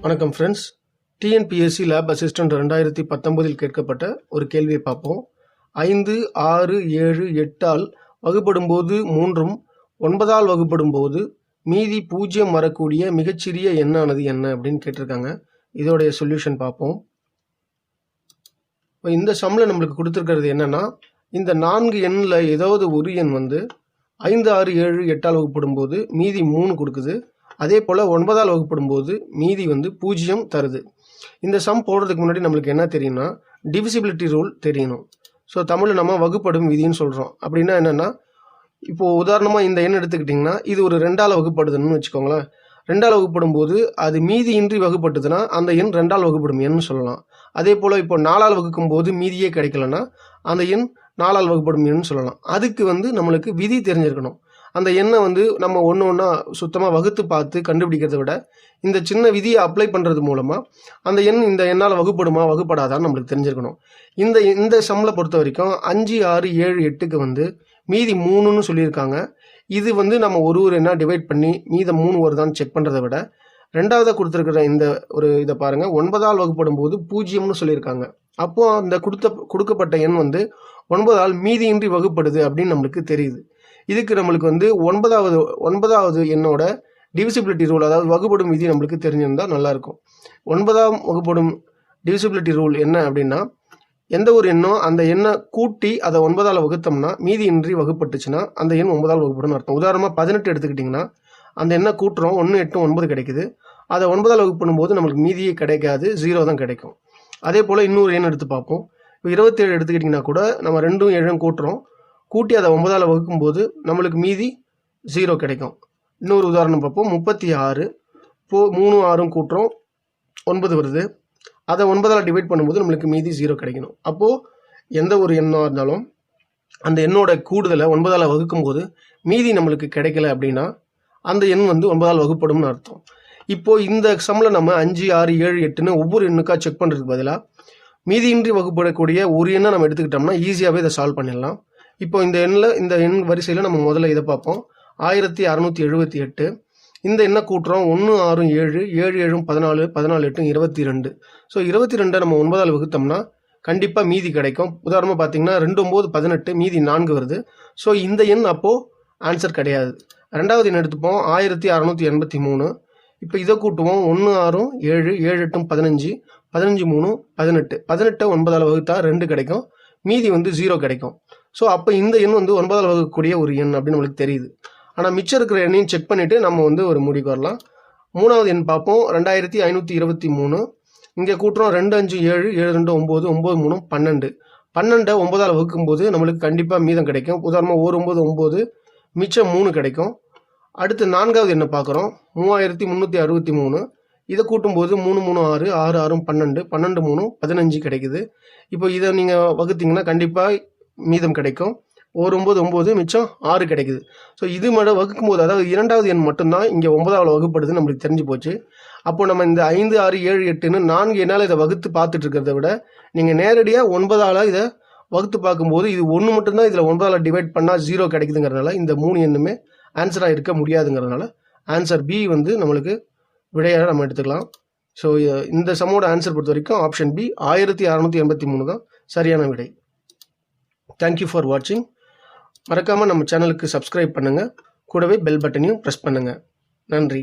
வணக்கம் friends, TNPSC lab assistant 2019 கேட்கப்பட்ட ஒரு கேள்வியை பார்ப்போம். 5, 6, 7, 8ஆல் வகுப்படும்போது 3ம் 9ஆல் வகுப்படும்போது மீதி 0 வரக்கூடிய மிகச்சிறிய எண்ணானது என்ன அப்படின்னு கேட்டிருக்காங்க. இதோடைய சொல்யூஷன் பார்ப்போம். இப்போ இந்த சம்மில் நம்மளுக்கு கொடுத்துருக்கிறது என்னன்னா, இந்த 4 எண்ணில் ஏதாவது ஒரு எண் 5, 6, 7, 8ஆல் வகுப்படும்போது மீதி 3 கொடுக்குது. அதே போல் 9ஆல் வகுப்படும்போது மீதி 0 தருது. இந்த சம் போடுறதுக்கு முன்னாடி நம்மளுக்கு என்ன தெரியும்னா, டிவிசிபிலிட்டி ரூல் தெரியணும். ஸோ தமிழில் நம்ம வகுப்படும் விதின்னு சொல்கிறோம். அப்படின்னா என்னென்னா, இப்போது உதாரணமாக இந்த எண் எடுத்துக்கிட்டிங்கன்னா, இது ஒரு 2ஆல் வகுப்படுதுன்னு வச்சுக்கோங்களேன். 2ஆல் வகுப்படும் போது அது மீதி இன்றி வகுப்பட்டுதுன்னா அந்த எண் 2ஆல் வகுப்படும் எண்ணு சொல்லலாம். அதே போல் இப்போ 4ஆல் வகுக்கும் போது மீதியே கிடைக்கலன்னா அந்த எண் 4ஆல் வகுப்படும் எண்ணு சொல்லலாம். அதுக்கு நம்மளுக்கு விதி தெரிஞ்சிருக்கணும். அந்த எண்ணை நம்ம ஒன்று ஒன்றா சுத்தமாக வகுத்து பார்த்து கண்டுபிடிக்கிறத விட இந்த சின்ன விதியை அப்ளை பண்ணுறது மூலமாக அந்த எண் இந்த எண்ணால் வகுப்படுமா வகுப்படாதான்னு நம்மளுக்கு தெரிஞ்சிருக்கணும். இந்த சம்மில் பொறுத்த வரைக்கும் 5, 6, 7, 8க்கு மீதி 3ன்னு சொல்லியிருக்காங்க. இது நம்ம ஒரு எண்ணா டிவைட் பண்ணி மீத 3 வருதான்னு செக் பண்ணுறதை விட ரெண்டாவதாக கொடுத்துருக்கிற இந்த ஒரு இதை பாருங்கள், 9ஆல் வகுப்படும் போது 0ன்னு சொல்லியிருக்காங்க. அப்போது அந்த கொடுக்கப்பட்ட எண் 9ஆல் மீதியின்றி வகுப்படுது அப்படின்னு நம்மளுக்கு தெரியுது. இதுக்கு நம்மளுக்கு 9வது எண்ணோட டிவிசிபிலிட்டி ரூல், அதாவது வகுப்படும் விதி நம்மளுக்கு தெரிஞ்சிருந்தால் நல்லாயிருக்கும். 9ஆம் வகுப்படும் டிவிசிபிலிட்டி ரூல் என்ன அப்படின்னா, எந்த ஒரு எண்ணோ அந்த எண்ணை கூட்டி அதை 9ஆல் வகுத்தோம்னா மீதி இன்றி வகுப்பட்டுச்சுன்னா அந்த எண் 9ஆல் வகுப்படும் அர்த்தம். உதாரணமாக 18 எடுத்துக்கிட்டிங்கன்னா அந்த எண்ணை கூட்டுறோம், 1, 8, 9 கிடைக்குது. அதை 9ஆல் வகுப்படும் போது நம்மளுக்கு மீதியே கிடைக்காது, 0 தான் கிடைக்கும். அதே போல் இன்னொரு எண் எடுத்து பார்ப்போம். இப்போ 27 எடுத்துக்கிட்டிங்கன்னா கூட நம்ம 2, 7 கூட்டுறோம், கூட்டி அதை 9ஆல் வகுக்கும்போது நம்மளுக்கு மீதி 0 கிடைக்கும். இன்னொரு உதாரணம் பார்ப்போம். 36 3, 6 கூட்டுறோம், 9 வருது. அதை 9ஆல் டிவைட் பண்ணும்போது நம்மளுக்கு மீதி 0 கிடைக்கணும். அப்போது எந்த ஒரு எண்ணாக இருந்தாலும் அந்த எண்ணோட கூடுதலை 9ஆல் வகுக்கும்போது மீதி நம்மளுக்கு கிடைக்கல அப்படின்னா அந்த எண் 9ஆல் வகுப்படும்னு அர்த்தம். இப்போது இந்த சம்மில் நம்ம 5, 6, 7, 8ன்னு ஒவ்வொரு எண்ணுக்காக செக் பண்ணுறதுக்கு பதிலாக மீதியின்றி வகுப்படக்கூடிய ஒரு எண்ணை நம்ம எடுத்துக்கிட்டோம்னா ஈஸியாகவே இதை சால்வ் பண்ணிடலாம். இப்போ இந்த எண் வரிசையில் நம்ம முதல்ல இதை பார்ப்போம். 1678. இந்த எண்ணை கூட்டுறோம், 1, 6, 7, 7, 7, 14, 14, 8, 22. ஸோ 22 நம்ம 9ஆல் வகுத்தோம்னா கண்டிப்பாக மீதி கிடைக்கும். உதாரணமாக பார்த்தீங்கன்னா 2, 9, 18, மீதி 4 வருது. ஸோ இந்த எண் அப்போது ஆன்சர் கிடையாது. ரெண்டாவது எண் எடுத்துப்போம், 1683. இப்போ இதை கூட்டுவோம், 1, 6, 7, 7, 8, 15, 15, 3, 18. 18 9ஆல் வகுத்தா 2 கிடைக்கும், மீதி 0 கிடைக்கும். ஸோ அப்போ இந்த எண் 9ஆல் வகுக்கக்கூடிய ஒரு எண் அப்படின்னு நம்மளுக்கு தெரியுது. ஆனால் மிச்சம் இருக்கிற எண்ணையும் செக் பண்ணிவிட்டு நம்ம ஒரு முடிவுக்கு வரலாம். மூணாவது எண் பார்ப்போம், 2523. இங்கே கூட்டுறோம், 2, 5, 7, 7, 2, 9, 9, 3, 12. 12 9ஆல் வகுக்கும்போது நம்மளுக்கு கண்டிப்பாக மீதம் கிடைக்கும். உதாரணமாக 1, 9, 9, மிச்சம் 3 கிடைக்கும். அடுத்து நான்காவது எண்ணை பார்க்குறோம், 3363. இதை கூட்டும்போது 3, 3, 6, 6, 6, 12, 12, 3, 15 கிடைக்குது. இப்போ இதை நீங்கள் வகுத்தீங்கன்னா கண்டிப்பாக மீதம் கிடைக்கும். 1, 9, 9, மிச்சம் 6 கிடைக்குது. ஸோ இது மட்டும் வகுக்கும்போது, அதாவது இரண்டாவது எண் மட்டும்தான் இங்கே 9ஆல் வகுப்படுது நம்மளுக்கு தெரிஞ்சு போச்சு. அப்போ நம்ம இந்த 5, 6, 7, 8ன்னு 4 எண்ணால் இதை வகுத்து பார்த்துட்டு இருக்கிறத விட நீங்கள் நேரடியாக 9ஆல் இதை வகுத்து பார்க்கும்போது இது 1 மட்டும்தான் இதில் 9ஆல் டிவைட் பண்ணால் 0 கிடைக்குதுங்கிறதுனால இந்த 3 எண்ணுமே ஆன்சராக இருக்க முடியாதுங்கிறதுனால ஆன்சர் பி நம்மளுக்கு விடையாக நம்ம எடுத்துக்கலாம். ஸோ இந்த சம்மோட ஆன்சர் பொறுத்த வரைக்கும் ஆப்ஷன் பி 1683 தான் சரியான விடை. தேங்க்யூ ஃபார் வாட்சிங். மறக்காமல் நம்ம சேனலுக்கு சப்ஸ்கிரைப் பண்ணுங்கள், கூடவே பெல் பட்டனையும் ப்ரெஸ் பண்ணுங்கள். நன்றி.